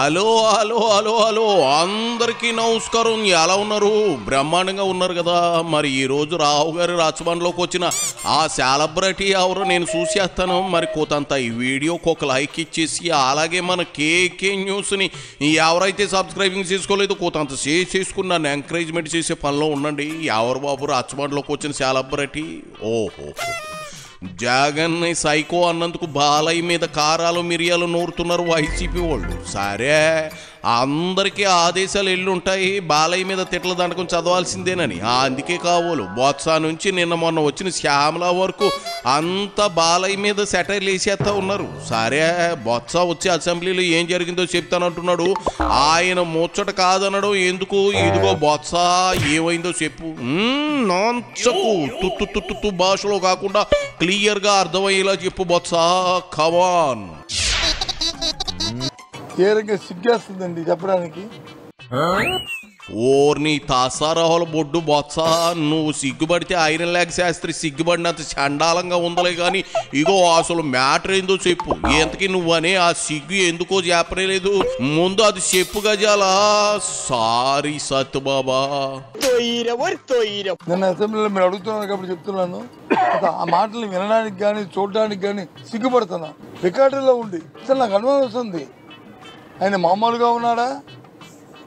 Hello hello hello hello అందరికీ నమస్కారం. ఎలా ఉన్నారు? బ్రహ్మాండంగా ఉన్నారు కదా. మరి ఈరోజు రావు గారి రాచబండ్లోకి వచ్చిన ఆ సెలబ్రిటీ ఎవరో నేను చూసేస్తాను. మరి కోతంత ఈ వీడియోకి ఒక లైక్ ఇచ్చేసి, అలాగే మన కేకే న్యూస్ని ఎవరైతే సబ్స్క్రైబింగ్ చేసుకోలేదో కోతంత చేసుకుని నన్ను ఎంకరేజ్మెంట్ చేసే పనిలో ఉండండి. ఎవరు బాబు రాచబండ్లోకి వచ్చిన సెలబ్రిటీ? ఓహో, జగన్ సైకో అన్నందుకు బాలయ్య మీద కారాలు మిరియాలు నూరుతున్నారు వైసీపీ వాళ్ళు. సరే, అందరికీ ఆదేశాలు ఎల్లుంటాయి, బాలయ్య మీద తిట్ల దండకం చదవాల్సిందేనని. అందుకే కావాలి బొత్స నుంచి నిన్న మొన్న వచ్చిన శ్యామల వరకు అంతా బాలయ్య మీద సెటైర్లు వేసేస్తా ఉన్నారు. సరే, బొత్స వచ్చి అసెంబ్లీలో ఏం జరిగిందో చెప్తానంటున్నాడు. ఆయన ముచ్చట కాదనడం ఎందుకు? ఇదిగో బొత్స ఏమైందో చెప్పు. నాంచకు తుత్తు భాషలో కాకుండా క్లియర్గా అర్థమయ్యేలా చెప్పు బొత్స. కమాన్. ఏ రకంగా సిగ్గేస్తుందండి చెప్పడానికి. ఓర్ని తాసారాహుల బొడ్డు బొత్స, నువ్వు సిగ్గుపడితే ఐరన్ లేక శాస్త్రి సిగ్గుపడినంత చండాలంగా ఉందలే కానీ ఇగో అసలు మ్యాటర్ ఏందో చెప్పు. ఎంతకి నువ్వనే ఆ సిగ్గు ఎందుకో చెప్పలేదు, ముందు అది చెప్పు గజాలా. సారీ సత్యబాబా. నిన్న అసెంబ్లీలో మీరు అడుగుతున్నారు కాబట్టి చెప్తున్నాను. ఆ మాటలు వినడానికి కానీ చూడడానికి కానీ సిగ్గుపడుతున్నా. రికార్డులో ఉండి అసలు నాకు అనుమానం వస్తుంది, ఆయన మామూలుగా ఉన్నాడా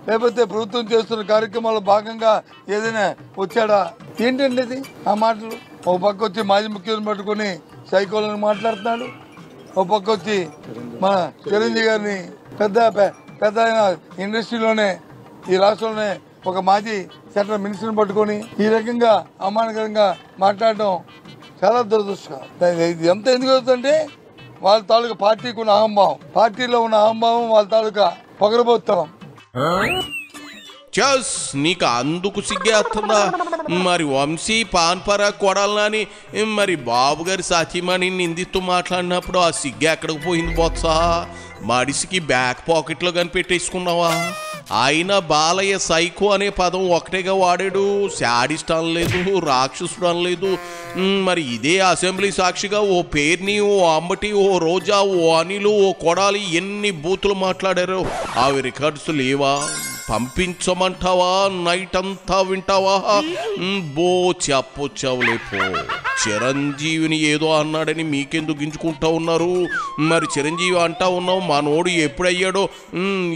లేకపోతే ప్రభుత్వం చేస్తున్న కార్యక్రమాల్లో భాగంగా ఏదైనా వచ్చాడా? ఏంటండి ఇది ఆ మాటలు? ఒక పక్క వచ్చి మాజీ ముఖ్యమంత్రి పట్టుకొని సైకోలను మాట్లాడుతున్నాడు, ఒక పక్క వచ్చి మన చిరంజీవి గారిని పెద్ద ఆయన ఇండస్ట్రీలోనే ఈ రాష్ట్రంలోనే ఒక మాజీ సెంట్రల్ మినిస్టర్ని పట్టుకొని ఈ రకంగా అవమానకరంగా మాట్లాడడం చాలా దురదృష్టకరం. ఇది ఎంత ఎందుకు అవుతుందంటే వాళ్ళ తాలూకా పార్టీకి ఉన్న అహంభావం, పార్టీలో ఉన్న అహంభావం, వాళ్ళ తాలూకా పొగరబోత్తనం. నీకు అందుకు సిగ్గేస్తుందా? మరి వంశీ పాన్పరా కొడాలని మరి బాబు గారి సతీమణి నిందిస్తూ మాట్లాడినప్పుడు ఆ సిగ్గు ఎక్కడికి పోయింది బొత్స? మడిసికి బ్యాక్ పాకెట్లో కనిపెట్టేసుకున్నావా? అయినా బాలయ్య సైకో అనే పదం ఒకటేగా వాడాడు, శాడిస్ట్ అనలేదు, రాక్షసుడు అనలేదు. మరి ఇదే అసెంబ్లీ సాక్షిగా ఓ పేర్ని, ఓ అంబటి, ఓ రోజా, ఓ అనిలు, ఓ కొడాలి ఎన్ని బూతులు మాట్లాడారో అవి రికార్డ్స్ లేవా? పంపించమంటావా? నైట్ అంతా వింటావా? బో చెప్పొచ్చావులే పో. చిరంజీవిని ఏదో అన్నాడని మీకెందుకు గింజుకుంటా ఉన్నారు? మరి చిరంజీవి అంటా ఉన్నావు, మనోడు ఎప్పుడయ్యాడో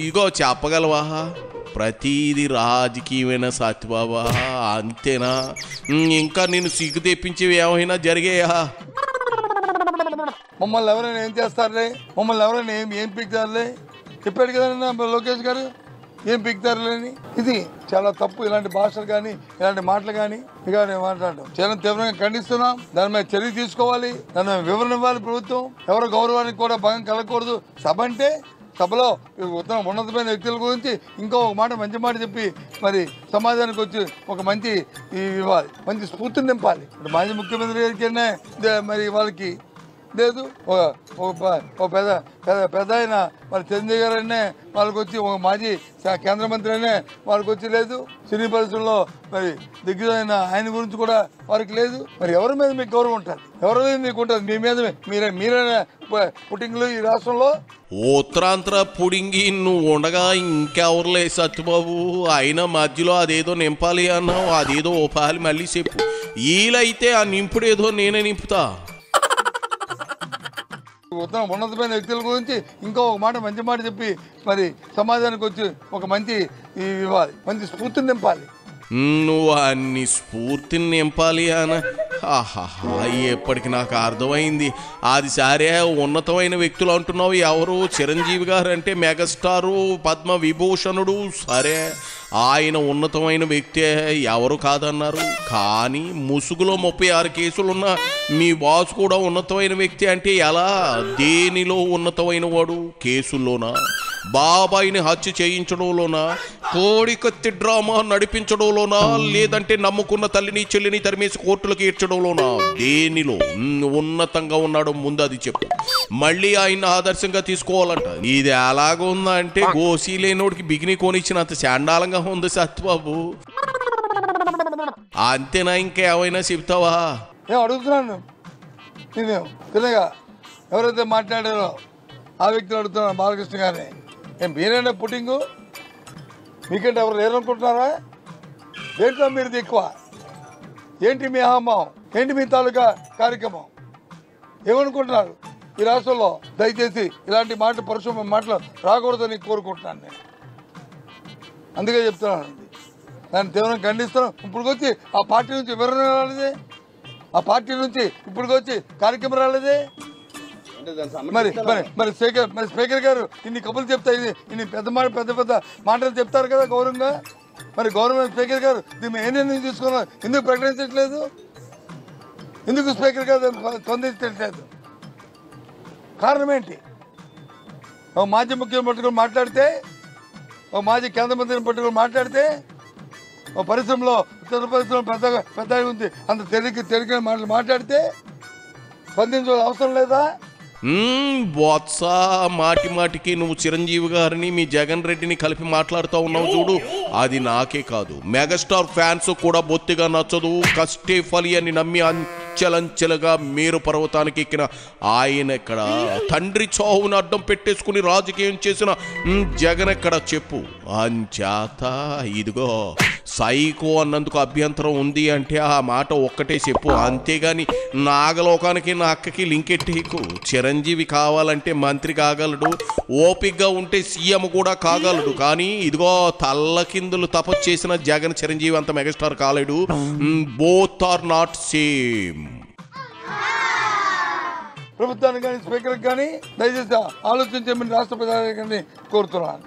ఇగో చెప్పగలవా? ప్రతీది రాజకీయమైన సత్యబాబా, అంతేనా? ఇంకా నేను సిగ్గు తెప్పించేవి ఏమైనా జరిగాయా? మమ్మల్ని ఎవరైనా ఏం చేస్తారులే, మమ్మల్ని ఎవరైనా ఏం పీకుతారులే చెప్పాడు కదండి లోకేష్ గారు. ఏం పీకుతారులేని ఇది చాలా తప్పు. ఇలాంటి భాషలు కానీ ఇలాంటి మాటలు కానీ ఇక మాట్లాడడం చాలా తీవ్రంగా ఖండిస్తున్నాం. దాని మీద చర్య తీసుకోవాలి, దాని మీద వివరణ ఇవ్వాలి ప్రభుత్వం. ఎవరి గౌరవానికి కూడా భంగం కలగకూడదు. సభ అంటే సభలో ఉన్నతమైన వ్యక్తుల గురించి ఇంకో ఒక మాట, మంచి మాట చెప్పి మరి సమాజానికి వచ్చి ఒక మంచి ఇవ్వాలి, మంచి స్ఫూర్తిని నింపాలి. ఇప్పుడు మాజీ ముఖ్యమంత్రి గారికి మరి వాళ్ళకి లేదు, పెద్ద ఆయన మరి చిరంజీవి గారు అయినా వాళ్ళకి వచ్చి ఒక మాజీ కేంద్ర మంత్రి అయినా వాళ్ళకి వచ్చి లేదు. సినీ పరిశ్రమలో మరి దిగ్గజమైన ఆయన గురించి కూడా వారికి లేదు. మరి ఎవరి మీద మీకు గౌరవం ఉంటుంది? ఎవరి మీద మీకు ఉంటుంది? మీ మీద మీరైనా పుట్టింగ్లు ఈ రాష్ట్రంలో ఉత్తరాంధ్ర పుడింగి నువ్వు ఉండగా ఇంకెవరులే సత్యబాబు. అయినా మధ్యలో అదేదో నింపాలి అన్నావు, అదేదో ఓపాలి మళ్ళీ చెప్పు. వీలైతే ఆ నింపుడేదో నేనే నింపుతా. ఉన్నతమైన వ్యక్తుల గురించి ఇంకో ఒక మాట, మంచి మాట చెప్పి మరి సమాజానికి వచ్చి ఒక మంచి ఇవ్వాలి, మంచి స్ఫూర్తిని నింపాలి. నువ్వు అన్ని స్ఫూర్తిని నింపాలి అన ఎప్పటికి నాకు అర్థమైంది. అది సరే, ఉన్నతమైన వ్యక్తులు అంటున్నావు. ఎవరు? చిరంజీవి గారు అంటే మెగాస్టారు, పద్మ విభూషణుడు. సరే, ఆయన ఉన్నతమైన వ్యక్తే, ఎవరు కాదన్నారు. కానీ ముసుగులో 36 కేసులున్న మీ బాస్ కూడా ఉన్నతమైన వ్యక్తి అంటే ఎలా? దేనిలో ఉన్నతమైన వాడు? కేసుల్లోనా? బాబాయిని హత్య చేయించడంలోనా, కోడికత్తి డ్రామా నడిపించడంలోనా, లేదంటే నమ్ముకున్న తల్లిని చెల్లిని తరిమేసి కోర్టులకు ఈడ్చడంలోనా, దేనిలో ఉన్నతంగా ఉన్నాడో ముందు అది చెప్పు. మళ్ళీ ఆయన ఆదర్శంగా తీసుకోవాలంట. ఇది ఎలాగ ఉందా అంటే గోసీ లేనోడికి బిగిని కొనిచ్చినంత శాండాలంగా ఉంది సత్యబాబు. అంతేనా, ఇంకేమైనా చెప్తావా? నేను అడుగుతున్నాను, నేను తినగా ఎవరైతే మాట్లాడారో ఆ వ్యక్తిని అడుగుతున్నాను, బాలకృష్ణ గారిని. ఏం మీరైనా పుట్టింగు? మీకంటే ఎవరు లేరనుకుంటున్నారా? దేంట్లో మీరు ఎక్కువ? ఏంటి మీ అహంభావం? ఏంటి మీ తాలూకా కార్యక్రమం? ఏమనుకుంటున్నారు? ఈ రాష్ట్రంలో దయచేసి ఇలాంటి పరిశ్రమ మాటలు రాకూడదని కోరుకుంటున్నాను నేను. అందుకే చెప్తున్నాను, దాన్ని తీవ్రంగా ఖండిస్తున్నాం. ఇప్పుడుకొచ్చి ఆ పార్టీ నుంచి వివరణ రాలేదే, ఆ పార్టీ నుంచి ఇప్పుడుకొచ్చి కార్యక్రమం రాలేదే. మరి మరి మరి స్పీకర్ గారు ఇన్ని కబుర్లు చెప్తాయి, ఇన్ని పెద్ద మాటలు చెప్తారు కదా గౌరవంగా. మరి గవర్నమెంట్ స్పీకర్ గారు దీన్ని ఏ నిర్ణయం తీసుకున్నారు? ఎందుకు ప్రకటించట్లేదు? ఎందుకు స్పీకర్ గారు స్పందించట్లేదు? కారణం ఏంటి? ఓ మాజీ ముఖ్యమంత్రి పట్టుకుని మాట్లాడితే, ఓ మాజీ కేంద్ర మంత్రిని పట్టుకుని మాట్లాడితే, ఓ పరిశ్రమలో ఉత్తర పరిశ్రమ పెద్ద ఉంది అంత తెలియని మాటలు మాట్లాడితే స్పందించాల్సిన అవసరం లేదా? బొత్స మాటి మాటికి నువ్వు చిరంజీవి గారిని మీ జగన్ రెడ్డిని కలిపి మాట్లాడుతూ ఉన్నావు చూడు, అది నాకే కాదు మెగాస్టార్ ఫ్యాన్స్ కూడా బొత్తిగా నచ్చదు. కష్టే ఫలి అని నమ్మి అంచెలంచెలుగా మేరు పర్వతానికి ఎక్కిన ఆయన ఎక్కడ? తండ్రి చావును అడ్డం పెట్టేసుకుని రాజకీయం చేసిన జగన్ ఎక్కడ చెప్పు. అంచేత ఇదిగో సైకో అన్నందుకు అభ్యంతరం ఉంది అంటే ఆ మాట ఒక్కటే చెప్పు, అంతేగాని నాగలోకానికి నా అక్కకి లింకెట్టేకు. చిరంజీవి కావాలంటే మంత్రి కాగలడు, ఓపికగా ఉంటే సీఎం కూడా కాగలడు, కానీ ఇదిగో తల్లకిందులు తపస్సు చేసిన జగన్ చిరంజీవి అంత మెగాస్టార్ కాలేడు. Both are not same. ప్రభుత్వానికి కానీ స్పీకర్కి కానీ దయచేసి ఆలోచించమని రాష్ట్ర ప్రధాని కోరుతున్నాను.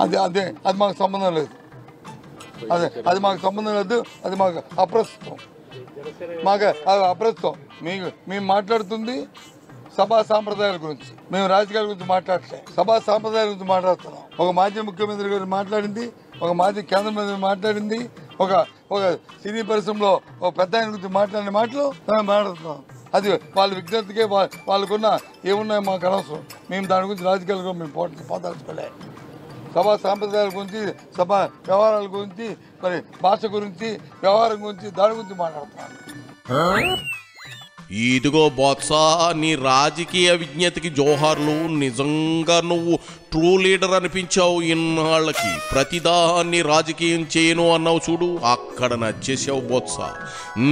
అది మాకు సంబంధం లేదు, అది మాకు సంబంధం లేదు, అది మాకు అప్రస్తుతం. అప్రస్తుతం. మేము మాట్లాడుతుంది సభా సాంప్రదాయాల గురించి, మేము రాజకీయాల గురించి మాట్లాడట్లేదు, సభా సాంప్రదాయాల గురించి మాట్లాడుతున్నాం. ఒక మాజీ ముఖ్యమంత్రి గారు మాట్లాడింది, ఒక మాజీ కేంద్ర మంత్రి మాట్లాడింది, ఒక సినీ పరిశ్రమలో ఒక పెద్ద ఆయన గురించి మాట్లాడిన మాటలు మేము మాట్లాడుతున్నాం. అది వాళ్ళ విజ్ఞతకే వాళ్ళకున్న ఏమున్నాయో మాకు అనవసరం. మేము దాని గురించి రాజకీయాలు మేము పోదలుచుకోలే. సభా సాంప్రదాయాల గురించి, సభా వ్యవహారాల గురించి, మరి భాష గురించి, వ్యవహారం గురించి, దాని గురించి మాట్లాడుతున్నాను. ఇదిగో బొత్స, నీ రాజకీయ విజ్ఞతకి జోహార్లు. నిజంగా నువ్వు ట్రూ లీడర్ అనిపించావు ఇన్నాళ్ళకి. ప్రతిదాన్ని రాజకీయం చేయను అన్నావు చూడు, అక్కడ నచ్చేసావు బొత్స.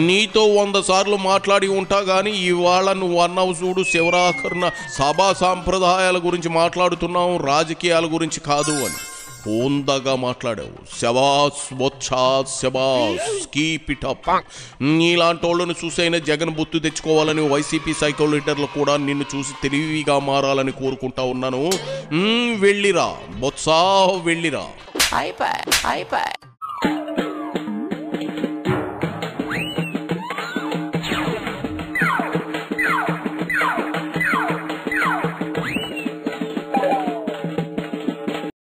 నీతో 100 సార్లు మాట్లాడి ఉంటా కానీ ఇవాళ నువ్వు అన్నావు చూడు శివరాఖరున సభా సాంప్రదాయాల గురించి మాట్లాడుతున్నావు, రాజకీయాల గురించి కాదు అని. హోందాగా మాట్లాడావు. శబాస్ బొత్సా, శబాస్, కీప్ ఇట్ అప్. నీలాంటి వాళ్ళను చూసైనా జగన్ బుత్తు తెచ్చుకోవాలని వైసీపీ సైకో లీడర్లు కూడా నిన్ను చూసి తెలివిగా మారాలని కోరుకుంటా ఉన్నాను. వెళ్ళిరా బొత్సా, వెళ్ళిరా.